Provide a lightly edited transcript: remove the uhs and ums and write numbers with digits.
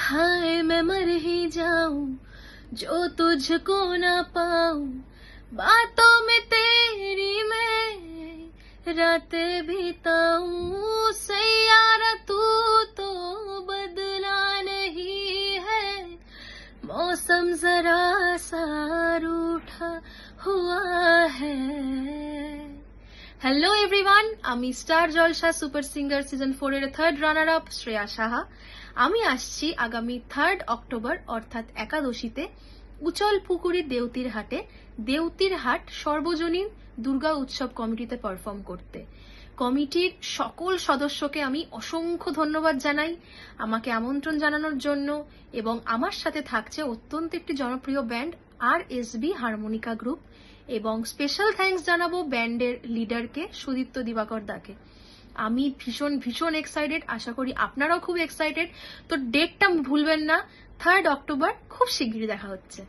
हाय मैं मर ही जाऊं जो तुझको ना पाऊं, बातों में तेरी मैं रातें बिताऊं। सैयारा तू तो बदला नहीं है, मौसम जरा सा रूठा हुआ है। হ্যালো এভরিওয়ান, আমি স্টার জলসা সুপার সিঙ্গার সিজন 4 এর third runner up Shreya Saha. আমি আসছি আগামী 3 অক্টোবর অর্থাৎ একাদশীতে উচল পুকুরি দেউতির হাটে দেউতির হাট সর্বজনীন দুর্গা উৎসব কমিটিতে পারফর্ম করতে। কমিটির সকল সদস্যকে আমি অসংখ্য ধন্যবাদ জানাই আমাকে আমন্ত্রণ জানানোর জন্য, এবং আমার সাথে থাকছে অত্যন্ত একটি জনপ্রিয় ব্যান্ড RSB হারমোনিকা গ্রুপ, এবং স্পেশাল থ্যাঙ্কস জানাবো ব্যান্ডের লিডারকে সুদীপ্ত দিবাকর দাকে। আমি ভীষণ ভীষণ এক্সাইটেড, আশা করি আপনারাও খুব এক্সাইটেড। তো ডেটটা ভুলবেন না, 3 অক্টোবর, খুব শিগগিরই দেখা হচ্ছে।